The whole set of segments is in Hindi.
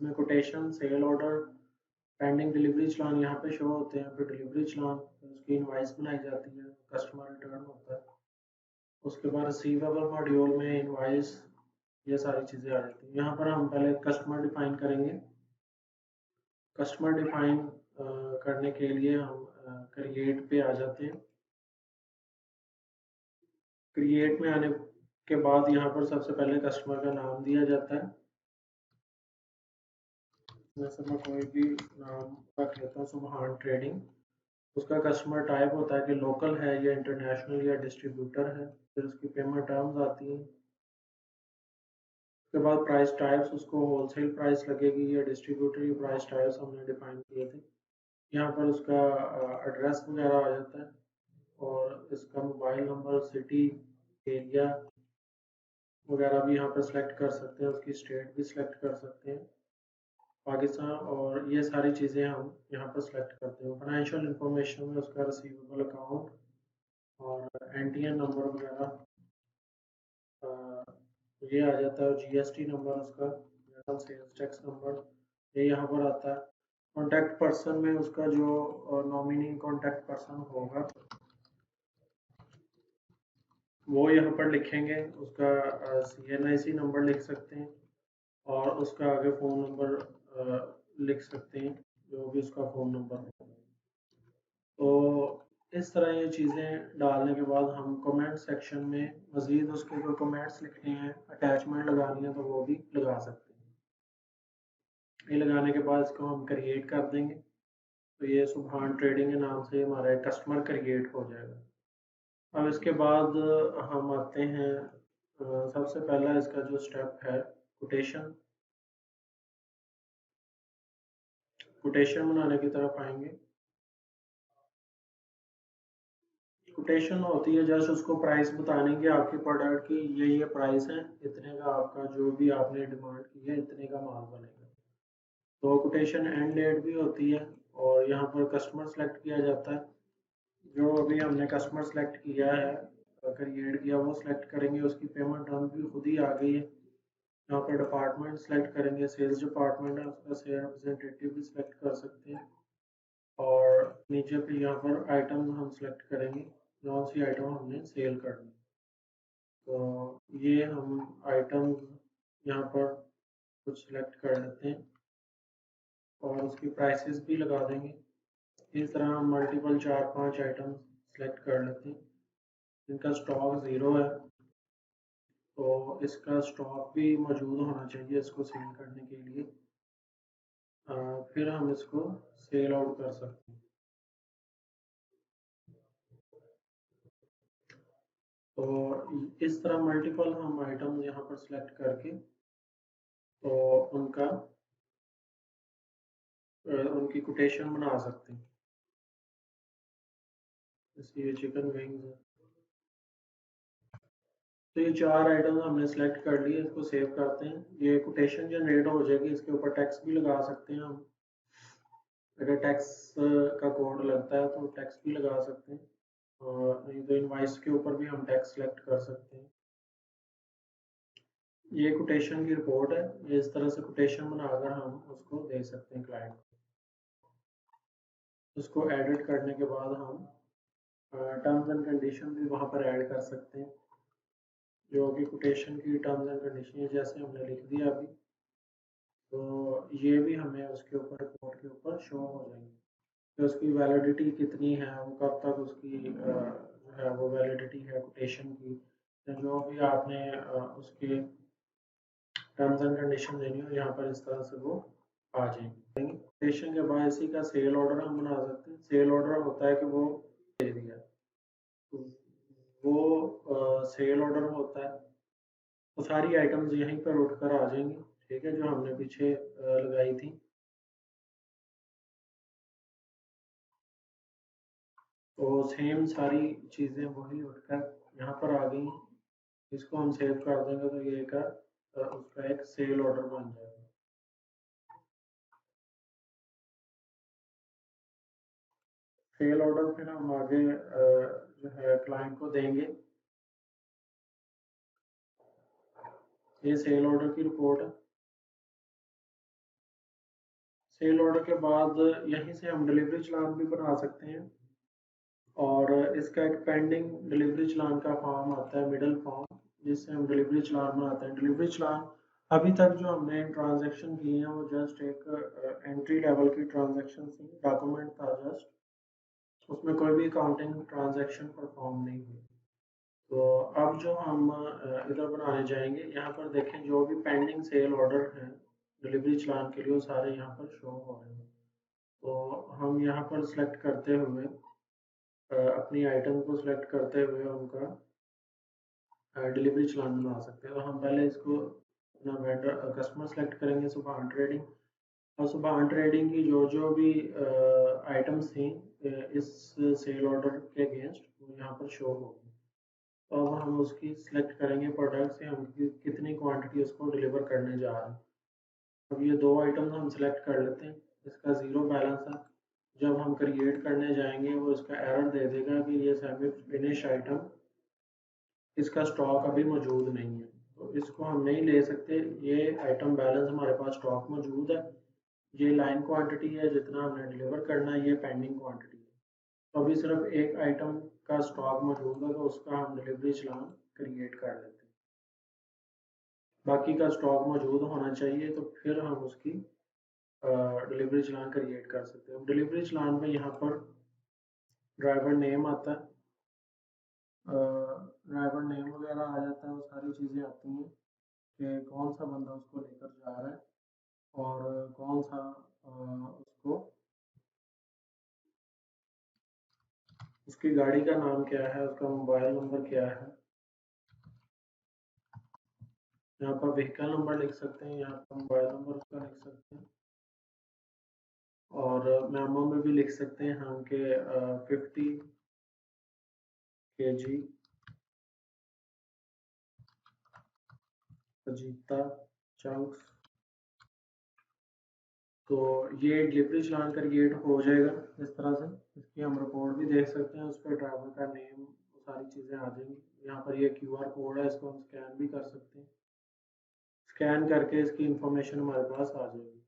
इसमें quotation, sale order, pending delivery challan यहाँ पे शो होते हैं, फिर डिलीवरी चलान, फिर उसकी इनवाइस बनाई जाती है, कस्टमर रिटर्न होता है। उसके बाद रिसीवेबल मॉड्यूल में इनवाइस, ये सारी चीज़ें आ जाती हैं। यहाँ पर हम पहले कस्टमर डिफाइन करेंगे। कस्टमर डिफाइन करने के लिए हम क्रिएट पे आ जाते हैं। क्रिएट में आने के बाद यहाँ पर सबसे पहले कस्टमर का नाम दिया जाता है। जैसे मैं कोई भी नाम रख लेता हूँ, सुबहान ट्रेडिंग। उसका कस्टमर टाइप होता है कि लोकल है या इंटरनेशनल या डिस्ट्रीब्यूटर है। फिर उसकी पेमेंट टर्म्स आती हैं। उसके बाद प्राइस टाइप्स, उसको होलसेल प्राइस लगेगी या डिस्ट्रीब्यूटर, ये प्राइस टाइप्स हमने डिफाइन किए थे। यहाँ पर उसका एड्रेस वगैरह आ जाता है, और इसका मोबाइल नंबर, सिटी, एरिया वगैरह भी यहाँ पर सिलेक्ट कर सकते हैं। उसकी स्टेट भी सिलेक्ट कर सकते हैं, पाकिस्तान, और ये सारी चीज़ें हम यहाँ पर सिलेक्ट करते हैं। फाइनेंशियल इंफॉर्मेशन में उसका रिसीवेबल अकाउंट और एनटीएन नंबर वगैरह ये आ जाता है। जीएसटी नंबर उसका, जनरल सेल्स टैक्स नंबर, ये यहाँ पर आता है। कॉन्टैक्ट पर्सन में उसका जो नॉमिनी कॉन्टैक्ट पर्सन होगा वो यहाँ पर लिखेंगे। उसका CNIC नंबर लिख सकते हैं, और उसका आगे फ़ोन नंबर लिख सकते हैं, जो भी उसका फ़ोन नंबर हो। तो इस तरह ये चीज़ें डालने के बाद हम कमेंट सेक्शन में मज़ीद उसके जो कमेंट्स लिखने हैं, अटैचमेंट लगानी है, तो वो भी लगा सकते हैं। ये लगाने के बाद इसको हम क्रिएट कर देंगे, तो ये सुबहान ट्रेडिंग के नाम से हमारा कस्टमर क्रिएट हो जाएगा। अब इसके बाद हम आते हैं, सबसे पहला इसका जो स्टेप है कोटेशन। कोटेशन बनाने की तरफ आएंगे। कोटेशन होती है जस्ट उसको प्राइस बताने की, आपके प्रोडक्ट की ये प्राइस है, इतने का आपका जो भी आपने डिमांड की है इतने का माल बनेगा। तो कोटेशन एंड डेट भी होती है, और यहाँ पर कस्टमर सेलेक्ट किया जाता है। जो अभी हमने कस्टमर सेलेक्ट किया है, क्रिएट किया, वो सिलेक्ट करेंगे। उसकी पेमेंट टर्म भी खुद ही आ गई है। यहाँ पर डिपार्टमेंट सेलेक्ट करेंगे, सेल्स डिपार्टमेंट है, उसका सेल रिप्रेजेंटेटिव भी सिलेक्ट कर सकते हैं। और नीचे पे यहाँ पर आइटम हम सिलेक्ट करेंगे, कौन सी आइटम हमने सेल करनी। तो ये हम आइटम यहाँ पर कुछ सिलेक्ट कर लेते हैं, और उसकी प्राइसेस भी लगा देंगे। इस तरह हम मल्टीपल 4-5 आइटम सेलेक्ट कर लेते हैं। इनका स्टॉक ज़ीरो है, तो इसका स्टॉक भी मौजूद होना चाहिए इसको सेल करने के लिए। फिर हम इसको सेल आउट कर सकते हैं। तो इस तरह मल्टीपल हम आइटम यहाँ पर सिलेक्ट करके तो उनका उनकी कोटेशन बना सकते हैं। जैसे ये चिकन विंग्स है, तो ये 4 आइटम हमने सेलेक्ट कर लिए। इसको सेव करते हैं। ये कोटेशन जनरेट हो जाएगी, इसके ऊपर टैक्स भी लगा सकते हैं हम। अगर टैक्स का कोड लगता है तो टैक्स भी लगा सकते हैं, और नहीं तो इनवाइस के ऊपर भी हम टैक्स सेलेक्ट कर सकते हैं। ये कोटेशन की रिपोर्ट है, ये इस तरह से कोटेशन बनाकर हम उसको दे सकते हैं क्लाइंट को। उसको एडिट करने के बाद हम टर्म्स एंड कंडीशन भी वहाँ पर ऐड कर सकते हैं, जो कि कोटेशन की टर्म्स एंड कंडीशन जैसे हमने लिख दिया अभी। तो ये भी हमें उसके ऊपर रिपोर्ट के ऊपर शो हो जाएंगे कि उसकी वैलिडिटी कितनी है, वो कब तक उसकी जो है वो वैलिडिटी है कोटेशन की, या जो भी आपने उसके टर्म्स एंड कंडीशन देनी हो, यहाँ पर इस तरह से वो आ जाएंगे। कोटेशन के बाद इसी का सेल ऑर्डर हम बना सकते हैं। सेल ऑर्डर होता है कि वो दे दिया, तो वो सेल ऑर्डर होता है। तो सारी आइटम्स यहीं पर उठकर आ जाएंगी, ठीक है, जो हमने पीछे लगाई थी। तो सेम सारी चीज़ें वही उठकर यहाँ पर आ गई। इसको हम सेव कर देंगे, तो ये का उसका एक सेल ऑर्डर बन जाएगा। सेल ऑर्डर फिर हम आगे जो है क्लाइंट को देंगे। ये सेल ऑर्डर की रिपोर्ट है। सेल ऑर्डर के बाद यहीं से हम डिलीवरी चालान भी बना सकते हैं, और इसका एक पेंडिंग डिलीवरी चालान का फॉर्म आता है, मिडल फॉर्म, जिससे हम डिलीवरी चालान बनाते हैं। डिलीवरी चालान अभी तक जो हमने ट्रांजैक्शन की है वो जस्ट एक एंट्री लेवल की ट्रांजैक्शन थी, डॉक्यूमेंट था जस्ट, उसमें कोई भी अकाउंटिंग ट्रांजैक्शन परफॉर्म नहीं हुई। तो अब जो हम इधर बनाने जाएंगे, यहाँ पर देखें जो भी पेंडिंग सेल ऑर्डर हैं डिलीवरी चालान के लिए वो सारे यहाँ पर शो हो रहे हैं। तो हम यहाँ पर सिलेक्ट करते हुए अपनी आइटम को सिलेक्ट करते हुए उनका डिलीवरी चालान बना सकते हैं। तो हम पहले इसको अपना वेंडर कस्टमर सेलेक्ट करेंगे, सुबहान ट्रेडिंग, और सुबहान ट्रेडिंग की जो जो भी आइटम्स थी इस सेल ऑर्डर के अगेंस्ट वो यहाँ पर शो होगी। तो अब हम उसकी सिलेक्ट करेंगे प्रोडक्ट से हम कितनी क्वांटिटी उसको डिलीवर करने जा रहे हैं। अब ये दो आइटम्स हम सिलेक्ट कर लेते हैं, इसका ज़ीरो बैलेंस है। जब हम क्रिएट करने जाएंगे वो इसका एरर दे देगा कि ये सेमी फिनिश आइटम, इसका स्टॉक अभी मौजूद नहीं है, तो इसको हम नहीं ले सकते। ये आइटम बैलेंस हमारे पास स्टॉक मौजूद है, ये लाइन क्वांटिटी है, जितना हमने डिलीवर करना है ये पेंडिंग क्वांटिटी है। तो अभी सिर्फ एक आइटम का स्टॉक मौजूद है, तो उसका हम डिलीवरी चालान क्रिएट कर लेते हैं। बाकी का स्टॉक मौजूद होना चाहिए, तो फिर हम उसकी डिलीवरी चालान क्रिएट कर सकते हैं। डिलीवरी चालान में यहाँ पर ड्राइवर नेम आता है, ड्राइवर नेम वगैरह आ जाता है, वो सारी चीज़ें आती हैं कि कौन सा बंदा उसको लेकर जा रहा है, और कौन सा उसको, उसकी गाड़ी का नाम क्या है, उसका मोबाइल नंबर क्या है। यहाँ पर व्हीकल नंबर लिख सकते हैं, यहाँ पर मोबाइल नंबर उसका लिख सकते हैं, और मेमो में भी लिख सकते हैं हम के 50 kg अजीता चंक्स। तो ये डिलीवरी चालान क्रिएट हो जाएगा इस तरह से। इसकी हम रिपोर्ट भी देख सकते हैं, उस पर ड्राइवर का नेम, सारी चीज़ें आ जाएंगी। यहाँ पर ये QR कोड है, इसको हम स्कैन भी कर सकते हैं, स्कैन करके इसकी इंफॉर्मेशन हमारे पास आ जाएगी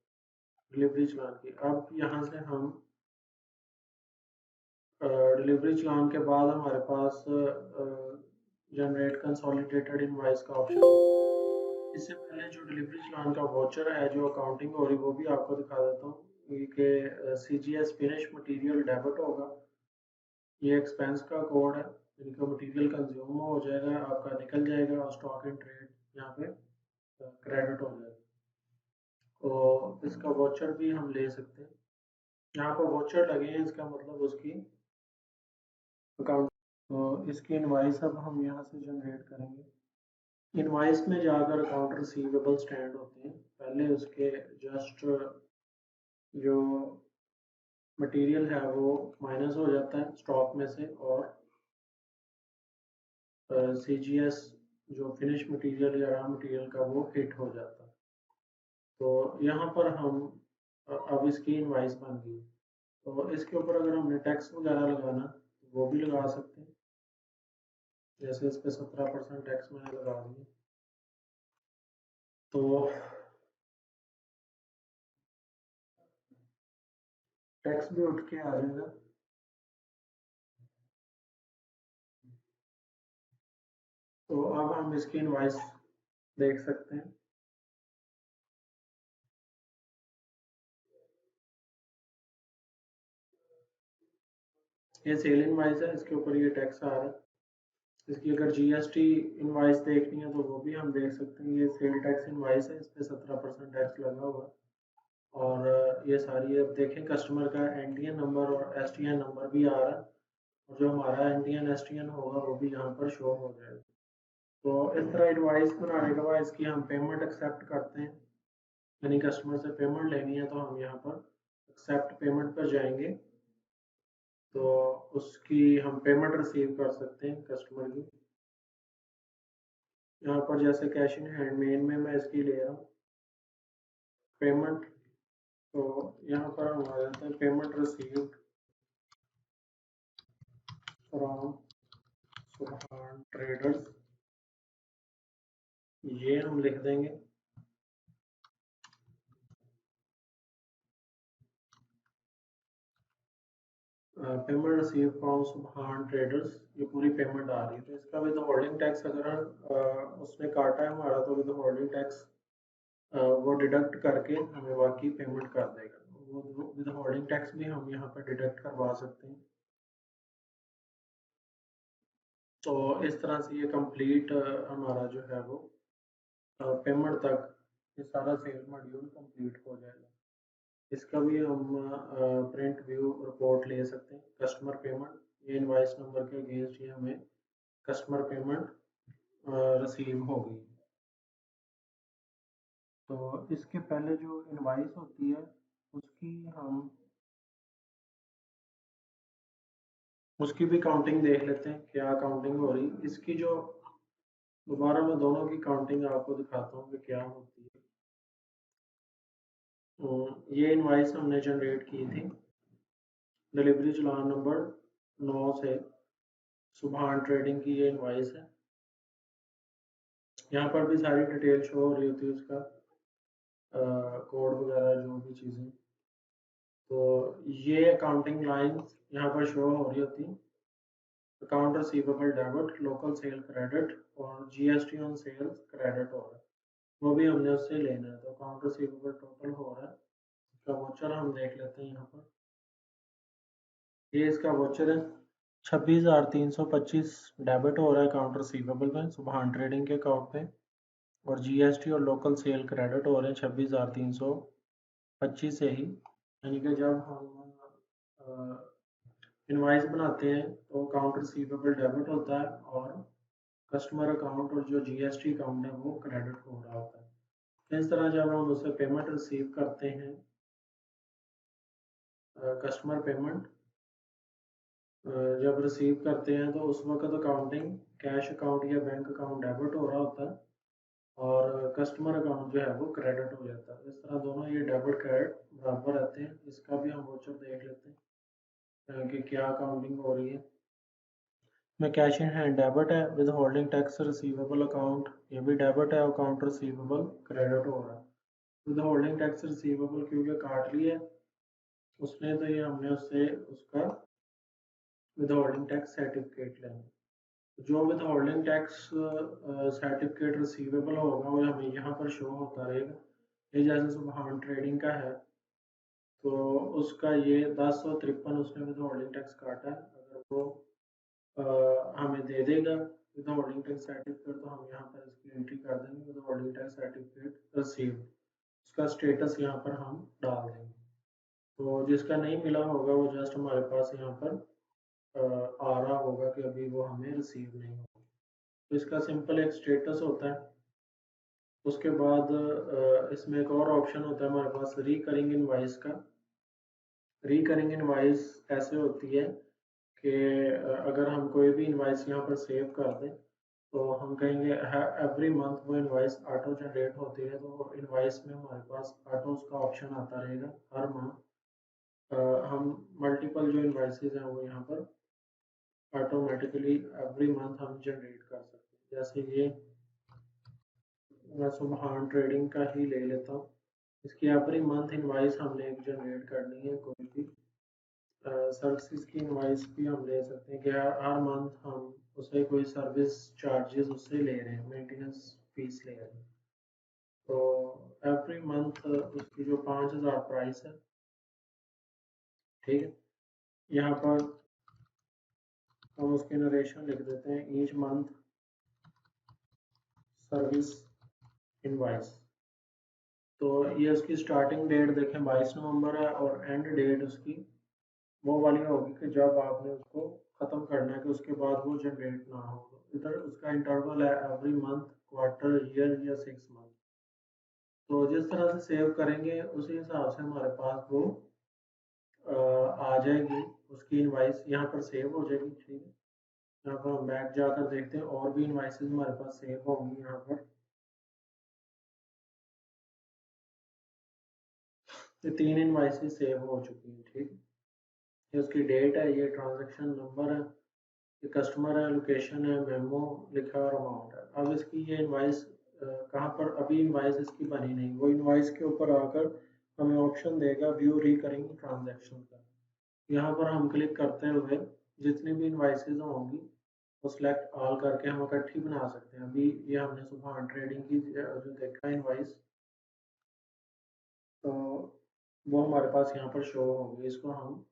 डिलीवरी चालान की। अब यहाँ से हम डिलीवरी चालान के बाद हमारे पास जनरेट कंसोलिडेटेड इनवॉइस का ऑप्शन है। इससे पहले जो डिलीवरी चालान का वाउचर है, जो अकाउंटिंग हो रही, वो भी आपको दिखा देता हूँ कि CGS फिनिश मटेरियल डेबिट होगा, ये एक्सपेंस का कोड है, इनका मटेरियल कंज्यूम हो जाएगा, आपका निकल जाएगा, और स्टॉक इन ट्रेड यहाँ पे क्रेडिट हो जाएगा। तो इसका वाउचर भी हम ले सकते हैं, यहाँ पर वाउचर लगे हैं, इसका मतलब उसकी अकाउंट। तो इसकी इनवाइस अब हम यहाँ से जनरेट करेंगे। इनवाइस में जाकर अकाउंट रिसीवेबल स्टैंड होते हैं, पहले उसके जस्ट जो मटेरियल है वो माइनस हो जाता है स्टॉक में से, और CGS जो फिनिश मटेरियल या रॉ मटेरियल का वो हिट हो जाता है। तो यहाँ पर हम अब इसकी इनवाइस बन गई। तो इसके ऊपर अगर हमने टैक्स वगैरह लगाना तो वो भी लगा सकते हैं, जैसे इस पे 17% टैक्स मैंने लगा दिया, तो टैक्स भी उठ के आ जाएगा। तो अब हम इसकी इनवाइस देख सकते हैं। ये सेल इनवाइस है, इसके ऊपर ये टैक्स आ रहा है। इसकी अगर GST इनवाइस देखनी है तो वो भी हम देख सकते हैं। ये सेल टैक्स इनवाइस है, इस पर 17% टैक्स लगा हुआ है। और ये सारी, अब देखें कस्टमर का NTN नंबर और STN नंबर भी आ रहा है, और जो हमारा NTN STN होगा वो भी यहाँ पर शो हो जाएगा। तो इस तरह इनवाइस बनाने के बाद इसकी हम पेमेंट एक्सेप्ट करते हैं, यानी कस्टमर से पेमेंट लेनी है तो हम यहाँ पर एक्सेप्ट पेमेंट पर जाएंगे, तो उसकी हम पेमेंट रिसीव कर सकते हैं कस्टमर की। यहाँ पर जैसे कैश इन हैंड मेन में मैं इसकी ले रहा हूँ पेमेंट, तो यहाँ पर हम आ जाते हैं पेमेंट रिसीव्ड फ्रॉम सुभान ट्रेडर्स, ये हम लिख देंगे। पेमेंट रिसीव फ्रॉम सुबहान ट्रेडर्स, ये पूरी पेमेंट आ रही है। तो इसका विद होल्डिंग टैक्स अगर उसने काटा है हमारा, तो विद होल्डिंग टैक्स वो डिडक्ट करके हमें बाकी पेमेंट कर देगा। वो विद होल्डिंग टैक्स भी हम यहाँ पर डिडक्ट करवा सकते हैं। तो इस तरह से ये कंप्लीट हमारा जो है वो पेमेंट तक ये सारा सेल मॉड्यूल कंप्लीट हो जाएगा। इसका भी हम प्रिंट व्यू रिपोर्ट ले सकते हैं। कस्टमर पेमेंट, ये इनवाइस नंबर के अगेंस्ट ही हमें कस्टमर पेमेंट रिसीव हो गई। तो इसके पहले जो इनवाइस होती है उसकी भी काउंटिंग देख लेते हैं, क्या काउंटिंग हो रही। इसकी जो दोबारा मैं दोनों की काउंटिंग आपको दिखाता हूँ कि क्या होती है। ये इनवाइस हमने जनरेट की थी डिलीवरी चलान नंबर 9 से, सुबहान ट्रेडिंग की ये इनवाइस है। यहाँ पर भी सारी डिटेल शो हो रही होती है, उसका कोड वगैरह जो भी चीज़ें। तो ये अकाउंटिंग लाइन यहाँ पर शो हो रही होती। Account receivable debit, local cell credit और जीएसटी ऑन सेल्स क्रेडिट हो रहा है, वो भी हमने उससे लेना है। तो अकाउंट रिसीवेबल टोटल हो रहा है, इसका वोचर हम देख लेते हैं। यहाँ पर ये इसका वोचर है 26,325 डेबिट हो रहा है अकाउंट रिसीवेबल में सुबहान ट्रेडिंग के अकाउंट पे, और जीएसटी और लोकल सेल क्रेडिट हो रहे हैं 26,325 से ही। यानी कि जब हम इनवाइस बनाते हैं तो अकाउंट रिसीवेबल डेबिट होता है और कस्टमर अकाउंट और जो जीएसटी अकाउंट है वो क्रेडिट हो रहा होता है। इस तरह जब हम उससे पेमेंट रिसीव करते हैं, कस्टमर पेमेंट जब रिसीव करते हैं, तो उस वक्त अकाउंटिंग कैश अकाउंट या बैंक अकाउंट डेबिट हो रहा होता है और कस्टमर अकाउंट जो है वो क्रेडिट हो जाता है। इस तरह दोनों ये डेबिट क्रेडिट बराबर रहते हैं। इसका भी हम वोचर देख लेते हैं कि क्या अकाउंटिंग हो रही है। में कैश इन हैंड डेबिट है, with holding tax receivable account ये भी डेबिट है, अकाउंट रिसीवेबल क्रेडिट हो रहा है। विद होल्डिंग टैक्स रिसीवेबल क्योंकि काट लिया उसने, तो ये हमने उससे उसका विद होल्डिंग टैक्स सर्टिफिकेट लेना। जो with holding tax certificate receivable होगा वो हमें यहाँ पर शो होता रहेगा। ये जैसे सुबहान ट्रेडिंग का है, तो उसका ये 1053 उसने विद होल्डिंग टैक्स काटा है। अगर वो हमें दे देगा विद होल्डिंग टैक्स सर्टिफिकेट, तो हम यहाँ पर इसकी एंट्री कर देंगे with holding tax certificate received, उसका स्टेटस यहाँ पर हम डाल देंगे। तो जिसका नहीं मिला होगा वो जस्ट हमारे पास यहाँ पर आ रहा होगा कि अभी वो हमें रिसीव नहीं होगा। तो इसका सिंपल एक स्टेटस होता है। उसके बाद इसमें एक और ऑप्शन होता है हमारे पास रिकरिंग इनवाइस का। रिकरिंग इनवाइस ऐसे होती है कि अगर हम कोई भी इनवाइस यहाँ पर सेव कर दें, तो हम कहेंगे एवरी मंथ वो इनवाइस ऑटो जनरेट होती है। तो इनवाइस में हमारे पास ऑटो का ऑप्शन आता रहेगा। हर माह हम मल्टीपल जो इनवाइसेस हैं वो यहाँ पर ऑटोमेटिकली एवरी मंथ हम जनरेट कर सकते हैं। जैसे ये मैं सुबहान ट्रेडिंग का ही ले लेता हूँ। इसकी एवरी मंथ इनवाइस हमने एक जनरेट करनी है। कोई भी सर्विसेज की इनवाइस भी हम ले सकते हैं कि हर मंथ हम उसे कोई सर्विस चार्जेस उससे ले रहे हैं, मेंटेनेंस फीस ले रहे हैं। तो एवरी मंथ उसकी जो 5,000 प्राइस है, ठीक है, यहाँ पर हम उसकी नरेशन लिख देते हैं ईच मंथ सर्विस इनवाइस। तो ये उसकी स्टार्टिंग डेट देखें 22 नवंबर है और एंड डेट उसकी वो वाली होगी कि जब आपने उसको ख़त्म करना है, कि उसके बाद वो जनरेट ना हो। इधर उसका इंटरवल है एवरी मंथ, क्वार्टर, ईयर या 6 मंथ। तो जिस तरह से सेव करेंगे उसी हिसाब से हमारे पास वो आ जाएगी, उसकी इनवाइस यहाँ पर सेव हो जाएगी। ठीक है, यहाँ पर हम बैक जाकर देखते हैं और भी इनवाइसेस हमारे पास सेव होंगी। यहाँ पर ये 3 इनवाइसेस सेव हो चुकी हैं। ठीक है, ये उसकी डेट है, ये ट्रांजेक्शन नंबर है, ये कस्टमर है, लोकेशन है, मेमो लिखा और अमाउंट है। अब इसकी ये इनवाइस कहाँ पर, अभी इनवाइस इसकी बनी नहीं, वो इनवाइस के ऊपर आकर हमें ऑप्शन देगा व्यू रिकरिंग ट्रांजैक्शन का। यहाँ पर हम क्लिक करते हुए जितनी भी इनवाइसेज होंगी वो सिलेक्ट ऑल करके हम इकट्ठी बना सकते हैं। अभी ये हमने सुबह ट्रेडिंग की जो देखा इनवाइस, तो वो हमारे पास यहाँ पर शो होगी। इसको हम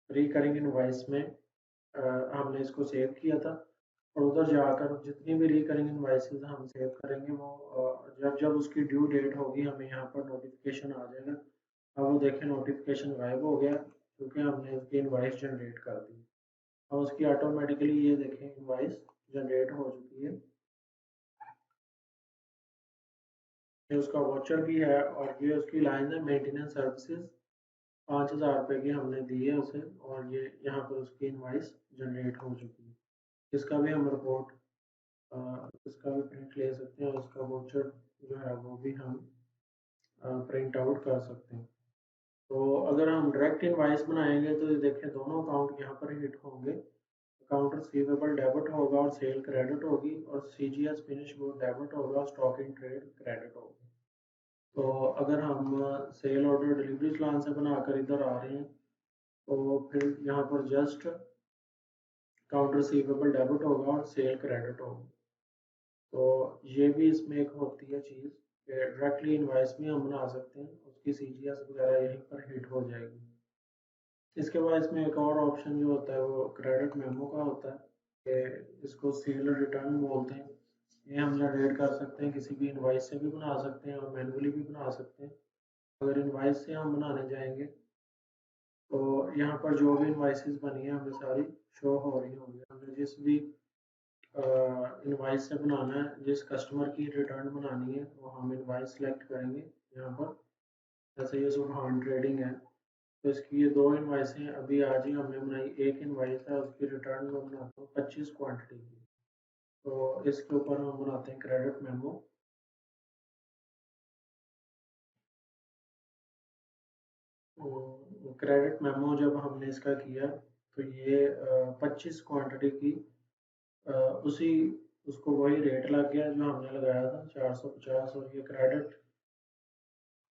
रिकरिंग इनवाइस में हमने इसको सेव किया था, और उधर जाकर जितनी भी रिकरिंग इनवाइसेस हम सेव करेंगे वो जब जब उसकी ड्यू डेट होगी हमें यहाँ पर नोटिफिकेशन आ जाएगा। अब वो देखें नोटिफिकेशन गायब हो गया क्योंकि हमने उसकी इनवाइस जनरेट कर दी। अब उसकी ऑटोमेटिकली ये देखें इनवाइस जनरेट हो चुकी है। ये उसका वाउचर भी है और ये उसकी लाइन है मेंटेनेंस सर्विसेज, 5,000 रुपये की हमने दी है उसे, और ये यहाँ पर उसकी इनवाइस जनरेट हो चुकी है। इसका भी हम रिपोर्ट इसका भी प्रिंट ले सकते हैं और उसका वाउचर जो है वो भी हम प्रिंट आउट कर सकते हैं। तो अगर हम डायरेक्ट इनवाइस बनाएंगे तो ये देखें दोनों अकाउंट यहाँ पर हिट होंगे। अकाउंट रिसीवेबल डेबिट होगा और सेल क्रेडिट होगी, और CGS फिनिश वो डेबिट होगा और स्टॉक इन ट्रेड क्रेडिट होगा। तो अगर हम सेल ऑर्डर डिलीवरी प्लान से बनाकर इधर आ रहे हैं तो फिर यहाँ पर जस्ट अकाउंट रिसीवेबल डेबिट होगा और सेल क्रेडिट होगा। तो ये भी इसमें एक होती है चीज़ कि डायरेक्टली इनवाइस भी हम बना सकते हैं, उसकी CGS वगैरह यहीं पर हिट हो जाएगी। इसके बाद इसमें एक और ऑप्शन जो होता है वो क्रेडिट मेमो का होता है कि इसको सेल रिटर्न बोलते हैं। ये हम जनरेट कर सकते हैं, किसी भी इनवाइस से भी बना सकते हैं और मैनुअली भी बना सकते हैं। अगर इनवाइस से हम बनाने जाएंगे तो यहाँ पर जो भी इनवाइसेस बनी है हमें सारी शो हो रही होंगी। हमने जिस भी इनवाइस से बनाना है, जिस कस्टमर की रिटर्न बनानी है वो हम इनवाइस सेलेक्ट करेंगे यहाँ पर। जैसे ये सुबहान ट्रेडिंग है तो इसकी ये 2 इनवाइसें अभी आज ही हमने बनाई। एक इनवाइस है उसकी रिटर्न में बनाता हूँ 25 क्वांटिटी की, तो इसके ऊपर हम बनाते हैं क्रेडिट मेमो। क्रेडिट मेमो जब हमने इसका किया तो ये 25 क्वांटिटी की उसी उसको वही रेट लग गया जो हमने लगाया था 450, और ये क्रेडिट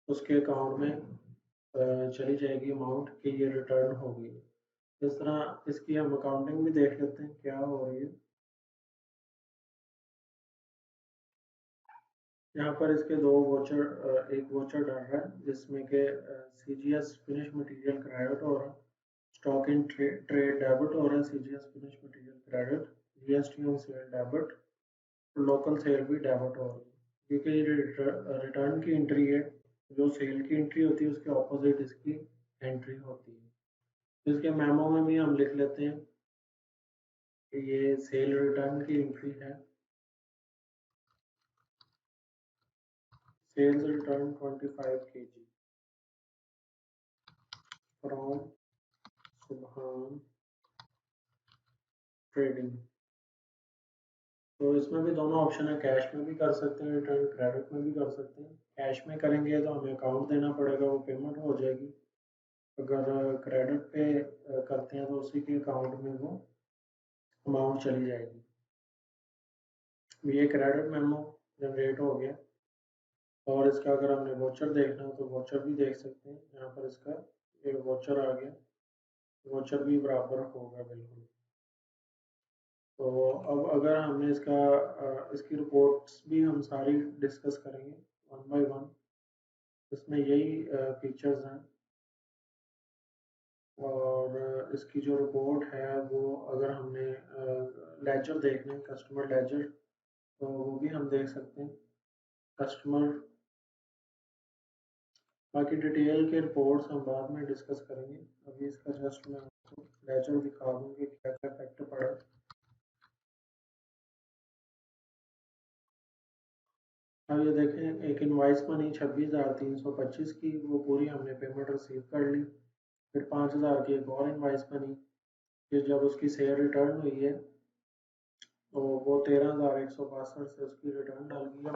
उसके अकाउंट में चली जाएगी अमाउंट कि ये रिटर्न होगी। इस तरह इसकी हम अकाउंटिंग भी देख लेते हैं क्या हो रही है। यहाँ पर इसके 2 वोचर, एक वोचर डल रहा है जिसमें के CGS फिनिश मटेरियल क्रेडिट हो रहा है, स्टॉक इन ट्रेड डेबिट हो रहा है, CGS finish material credit, GST on sale debit, local cell भी डेबिट हो रही है। क्योंकि ये रिटर्न की एंट्री है, जो सेल की एंट्री होती है उसके ऑपोजिट इसकी एंट्री होती है। तो इसके मेमो में भी हम लिख लेते हैं कि ये सेल रिटर्न की एंट्री है, सेल्स रिटर्न 25 kg फ्रॉम सुबहान ट्रेडिंग। तो इसमें भी दोनों ऑप्शन है, कैश में भी कर सकते हैं रिटर्न, क्रेडिट में भी कर सकते हैं। कैश में करेंगे तो हमें अकाउंट देना पड़ेगा, वो पेमेंट हो जाएगी। अगर क्रेडिट पे करते हैं तो उसी के अकाउंट में वो अमाउंट चली जाएगी। ये क्रेडिट मेमो जनरेट हो गया, और इसका अगर हमने वोचर देखना हो तो वोचर भी देख सकते हैं। यहाँ पर इसका ये वोचर आ गया, वोचर भी बराबर होगा बिल्कुल। तो अब अगर हमने इसकी रिपोर्ट्स भी हम सारी डिस्कस करेंगे वन बाय वन। इसमें यही फीचर्स हैं, और इसकी जो रिपोर्ट है वो अगर हमने लेजर देखना है, कस्टमर लेजर, तो वो भी हम देख सकते हैं। कस्टमर, बाकी डिटेल के रिपोर्ट्स हम बाद में डिस्कस करेंगे। अभी इसका जस्ट मैं आपको लेजर दिखा दूँ कि क्या क्या इफेक्ट पड़ा। अब ये देखें एक इनवाइस बनी 26,325 की, वो पूरी हमने पेमेंट रिसीव कर ली। फिर 5,000 की एक और इनवाइस बनी, फिर जब उसकी सेल रिटर्न हुई है तो वो 13,162 से उसकी रिटर्न डल गई है,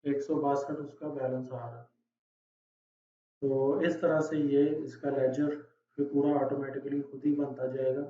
-8,162 उसका बैलेंस आ रहा है। तो इस तरह से ये इसका लेजर फिर पूरा ऑटोमेटिकली खुद ही बनता जाएगा।